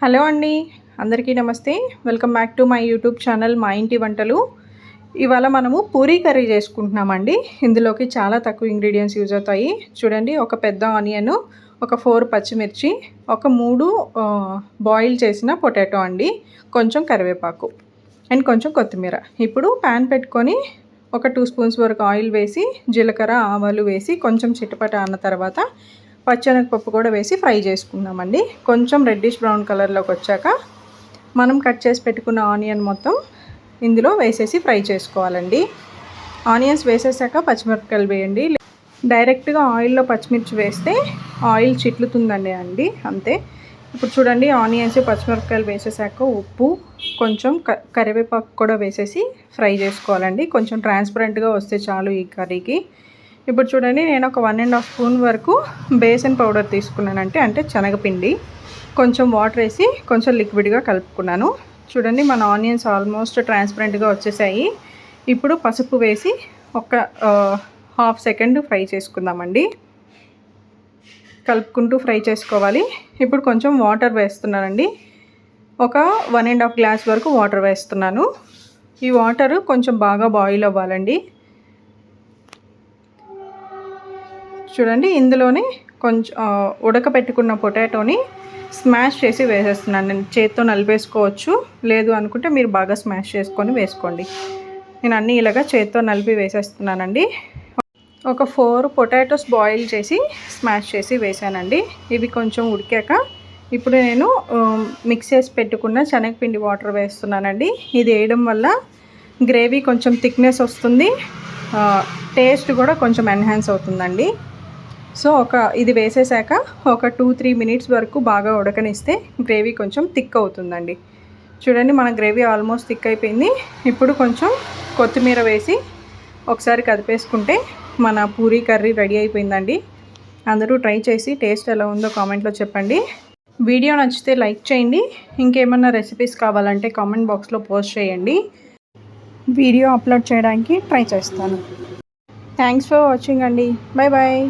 Hello అండి, అందరికీ నమస్తే. Welcome back to my YouTube channel మా ఇంటి వంటలు. ఇవాళ మనము పూరీ కర్రీ చేసుకుంటున్నామండి. ఇందులోకి చాలా తక్కువ ఇంగ్రీడియంట్స్ యూజ్ అవుతాయి. చూడండి, ఒక పెద్ద ఆనియన్, ఒక 4 పచ్చిమిర్చి, ఒక 3 బాయిల్ చేసిన పొటాటో అండి, కొంచెం కరివేపాకు అండ్ కొంచెం కొత్తిమీర. ఇప్పుడు ప్యాన్ పెట్టుకొని ఒక 2 స్పూన్స్ వరకు ఆయిల్ వేసి జీలకర్ర ఆవాలు వేసి కొంచెం చిటపట అన్న తర్వాత పచ్చెనగపప్పు కూడా వేసి ఫ్రై చేసుకుందామండి. కొంచెం రెడ్డిష్ బ్రౌన్ కలర్లోకి వచ్చాక మనం కట్ చేసి పెట్టుకున్న ఆనియన్ మొత్తం ఇందులో వేసేసి ఫ్రై చేసుకోవాలండి. ఆనియన్స్ వేసేసాక పచ్చిమిరపకాయలు వేయండి. డైరెక్ట్గా ఆయిల్లో పచ్చిమిర్చి వేస్తే ఆయిల్ చిట్లుతుందండి అంతే. ఇప్పుడు చూడండి, ఆనియన్స్ పచ్చిమిరపకాయలు వేసేసాక ఉప్పు కొంచెం కరివేపాకు కూడా వేసేసి ఫ్రై చేసుకోవాలండి. కొంచెం ట్రాన్స్పరెంట్గా వస్తే చాలు ఈ కర్రీకి. ఇప్పుడు చూడండి, నేను ఒక 1.5 స్పూన్ వరకు బేసన్ పౌడర్ తీసుకున్నానంటే అంటే శనగపిండి. కొంచెం వాటర్ వేసి కొంచెం లిక్విడ్గా కలుపుకున్నాను. చూడండి, మన ఆనియన్స్ ఆల్మోస్ట్ ట్రాన్స్పరెంట్గా వచ్చేసాయి. ఇప్పుడు పసుపు వేసి ఒక హాఫ్ సెకండ్ ఫ్రై చేసుకుందామండి. కలుపుకుంటూ ఫ్రై చేసుకోవాలి. ఇప్పుడు కొంచెం వాటర్ వేస్తున్నానండి. ఒక 1.5 గ్లాస్ వరకు వాటర్ వేస్తున్నాను. ఈ వాటర్ కొంచెం బాగా బాయిల్ అవ్వాలండి. చూడండి, ఇందులోనే కొంచెం ఉడకపెట్టుకున్న పొటాటోని స్మాష్ చేసి వేసేస్తున్నాను. నేను చేత్తో నలిపేసుకోవచ్చు, లేదు అనుకుంటే మీరు బాగా స్మాష్ చేసుకొని వేసుకోండి. నేను అన్నీ ఇలాగా చేత్తో నలిపి వేసేస్తున్నానండి. ఒక 4 పొటాటోస్ బాయిల్ చేసి స్మాష్ చేసి వేసానండి. ఇవి కొంచెం ఉడికాక ఇప్పుడు నేను మిక్స్ చేసి పెట్టుకున్న శనగపిండి వాటర్ వేస్తున్నానండి. ఇది వేయడం వల్ల గ్రేవీ కొంచెం థిక్నెస్ వస్తుంది, టేస్ట్ కూడా కొంచెం ఎన్హాన్స్ అవుతుందండి. సో ఇది వేసేసాక ఒక 2-3 మినిట్స్ వరకు బాగా ఉడకనిస్తే గ్రేవీ కొంచెం థిక్ అవుతుందండి. చూడండి, మన గ్రేవీ ఆల్మోస్ట్ థిక్ అయిపోయింది. ఇప్పుడు కొంచెం కొత్తిమీర వేసి ఒకసారి కదిపేసుకుంటే మన పూరీ కర్రీ రెడీ అయిపోయిందండి. అందరూ ట్రై చేసి టేస్ట్ ఎలా ఉందో కామెంట్లో చెప్పండి. వీడియో నచ్చితే లైక్ చేయండి. ఇంకేమన్నా రెసిపీస్ కావాలంటే కామెంట్ బాక్స్లో పోస్ట్ చేయండి. వీడియో అప్లోడ్ చేయడానికి ట్రై చేస్తాను. థ్యాంక్స్ ఫర్ వాచింగ్ అండి. Bye bye.